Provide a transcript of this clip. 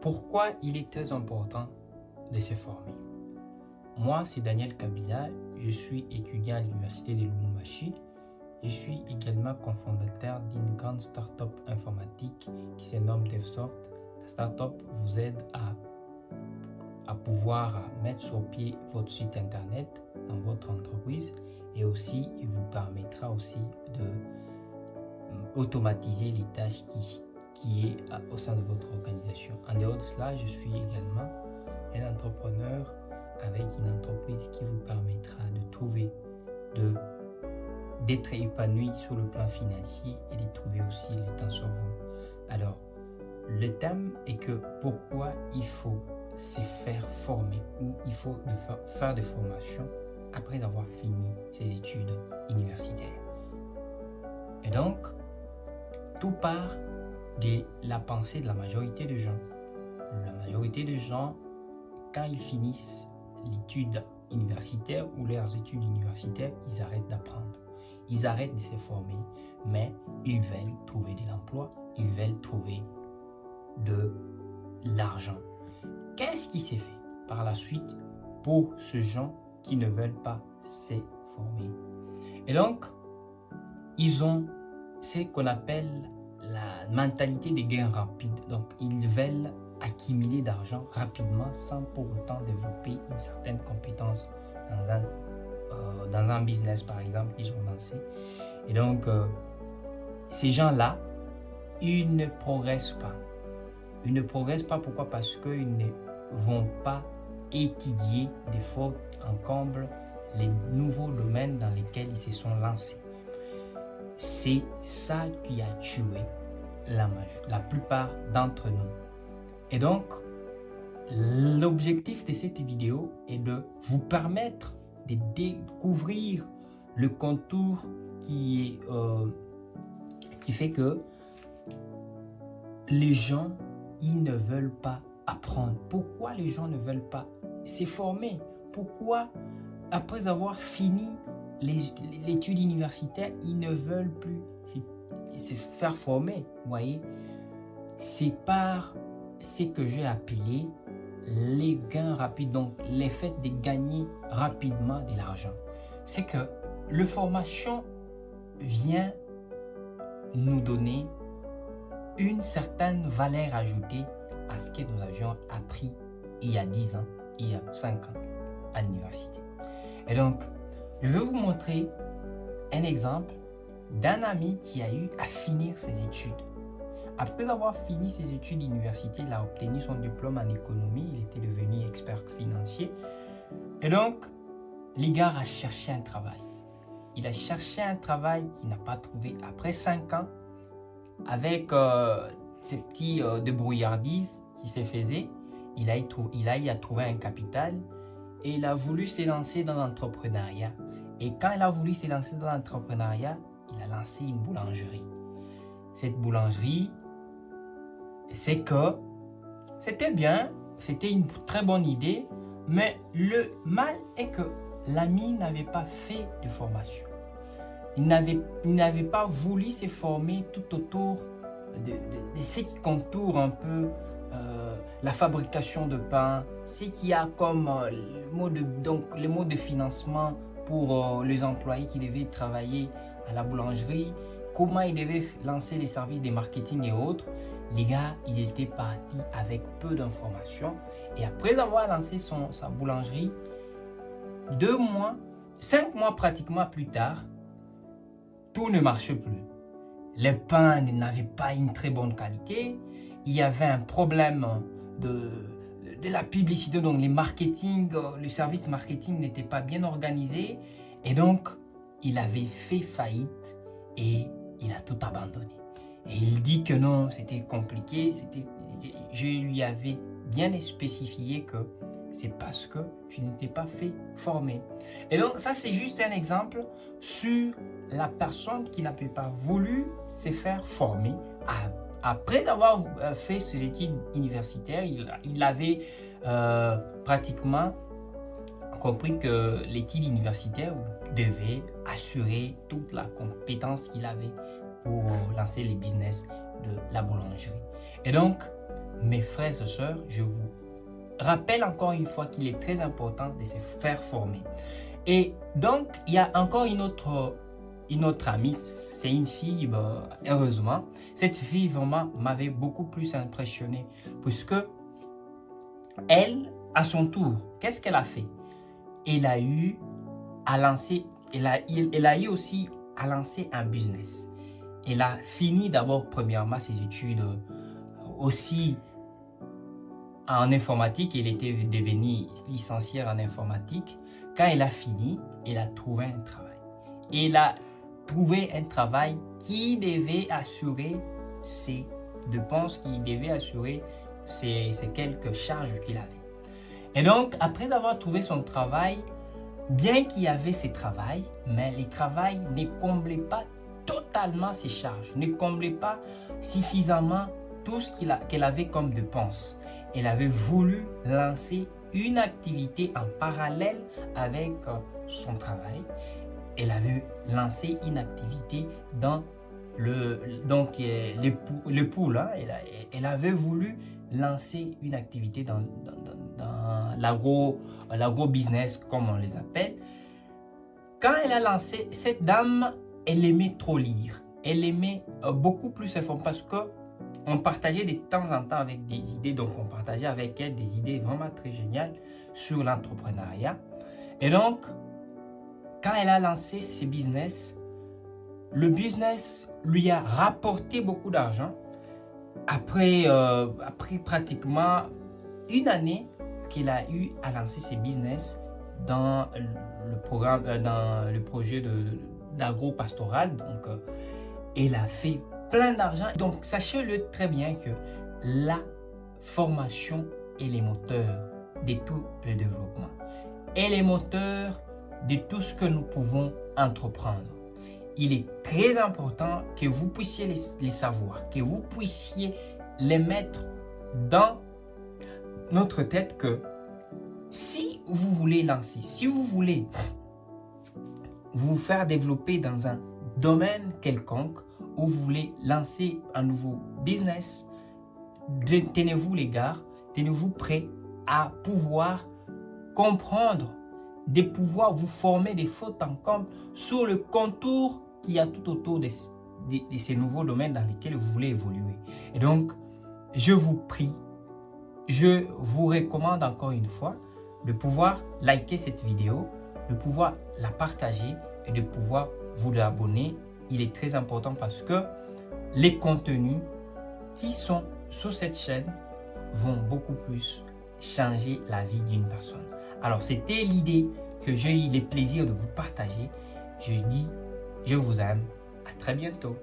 Pourquoi il est très important de se former? Moi, c'est Daniel Kabila, je suis étudiant à l'université de Lubumbashi. Je suis également cofondateur d'une grande start-up informatique qui se nomme DevSoft. La start-up vous aide à pouvoir mettre sur pied votre site internet dans votre entreprise et aussi il vous permettra aussi de automatiser les tâches qui est au sein de votre organisation. En dehors de cela, je suis également un entrepreneur avec une entreprise qui vous permettra de trouver, d'être épanoui sur le plan financier et de trouver aussi le temps sur vous. Alors, le thème est que pourquoi il faut se faire former ou il faut faire des formations après avoir fini ses études universitaires. Et donc, tout part de la pensée de la majorité des gens. La majorité des gens, quand ils finissent l'étude universitaire ou leurs études universitaires, ils arrêtent d'apprendre. Ils arrêtent de se former, mais ils veulent trouver de l'emploi, ils veulent trouver de l'argent. Qu'est-ce qui s'est fait par la suite pour ces gens qui ne veulent pas se former? Et donc, ils ont ce qu'on appelle la mentalité des gains rapides. Donc, ils veulent accumuler d'argent rapidement sans pour autant développer une certaine compétence dans un business, par exemple, qu'ils ont lancé. Et donc, ces gens-là, ils ne progressent pas. Ils ne progressent pas, pourquoi? Parce qu'ils ne vont pas étudier de fond en comble les nouveaux domaines dans lesquels ils se sont lancés. C'est ça qui a tué la plupart d'entre nous. Et donc, l'objectif de cette vidéo est de vous permettre de découvrir le contour qui fait que les gens, ils ne veulent pas apprendre. Pourquoi les gens ne veulent pas se former? Pourquoi, après avoir fini l'étude universitaire, ils ne veulent plus se faire former? Vous voyez, c'est par ce que j'ai appelé les gains rapides, donc le fait de gagner rapidement de l'argent. C'est que la formation vient nous donner une certaine valeur ajoutée à ce que nous avions appris il y a 10 ans, il y a 5 ans à l'université. Et donc, je vais vous montrer un exemple d'un ami qui a eu à finir ses études. Après avoir fini ses études universitaires, il a obtenu son diplôme en économie, il était devenu expert financier. Et donc, le gars a cherché un travail. Il a cherché un travail qu'il n'a pas trouvé. Après 5 ans, avec ces petits débrouillardises qui se faisaient, il a eu à trouver un capital et il a voulu se lancer dans l'entrepreneuriat. Et quand il a voulu se lancer dans l'entrepreneuriat, il a lancé une boulangerie. Cette boulangerie, c'est que c'était bien, c'était une très bonne idée, mais le mal est que l'ami n'avait pas fait de formation. Il n'avait pas voulu se former tout autour de ce qui contourne un peu la fabrication de pain, ce qu'il y a comme le mode de financement pour les employés qui devaient travailler à la boulangerie, comment ils devaient lancer les services de marketing et autres. Les gars, il était parti avec peu d'informations et après avoir lancé sa boulangerie, 5 mois pratiquement plus tard, tout ne marchait plus. Les pains n'avaient pas une très bonne qualité. Il y avait un problème de la publicité, donc le service marketing n'était pas bien organisé. Et donc, il avait fait faillite et il a tout abandonné. Et il dit que non, c'était compliqué. Je lui avais bien spécifié que c'est parce que je n'étais pas fait former. Et donc, ça, c'est juste un exemple sur la personne qui n'avait pas voulu se faire former. Après avoir fait ses études universitaires, il avait pratiquement compris que l'étude universitaire devait assurer toute la compétence qu'il avait pour lancer les business de la boulangerie. Et donc, mes frères et sœurs, je vous rappelle encore une fois qu'il est très important de se faire former. Et donc, il y a encore une autre amie, c'est une fille, heureusement. Cette fille vraiment m'avait beaucoup plus impressionné, puisque elle, à son tour, qu'est-ce qu'elle a fait? Elle a eu aussi à lancer un business. Elle a fini d'abord premièrement ses études aussi en informatique. Elle était devenue licenciée en informatique. Quand elle a fini, elle a trouvé un travail. Elle a trouvé un travail qui devait assurer ses dépenses, qui devait assurer ses quelques charges qu'il avait. Et donc, après avoir trouvé son travail, bien qu'il y avait ses travails, mais les travails ne comblaient pas totalement ses charges, ne comblaient pas suffisamment tout ce qu'elle avait comme dépenses. Elle avait voulu lancer une activité en parallèle avec son travail. Elle avait lancé une activité dans le pool. Hein. Elle avait voulu lancer une activité dans l'agro-business, comme on les appelle. Quand elle a lancé, cette dame, elle aimait trop lire. Elle aimait beaucoup plus informer parce qu'on partageait de temps en temps avec des idées. Donc, on partageait avec elle des idées vraiment très géniales sur l'entrepreneuriat. Et donc, quand elle a lancé ses business, le business lui a rapporté beaucoup d'argent. Après pratiquement une année qu'elle a eu à lancer ses business dans le programme, dans le projet d'agro-pastoral. Donc, elle a fait plein d'argent. Donc, sachez-le très bien que la formation est le moteur de tout le développement. Et le moteur de tout ce que nous pouvons entreprendre. Il est très important que vous puissiez les savoir, que vous puissiez les mettre dans notre tête que si vous voulez lancer, si vous voulez vous faire développer dans un domaine quelconque ou vous voulez lancer un nouveau business, tenez-vous les gars, tenez-vous prêts à pouvoir comprendre, de pouvoir vous former des fautes en compte sur le contour qu'il y a tout autour de ces nouveaux domaines dans lesquels vous voulez évoluer. Et donc, je vous prie, je vous recommande encore une fois de pouvoir liker cette vidéo, de pouvoir la partager et de pouvoir vous abonner. Il est très important parce que les contenus qui sont sur cette chaîne vont beaucoup plus changer la vie d'une personne. Alors, c'était l'idée que j'ai eu le plaisir de vous partager. Je dis, je vous aime. À très bientôt.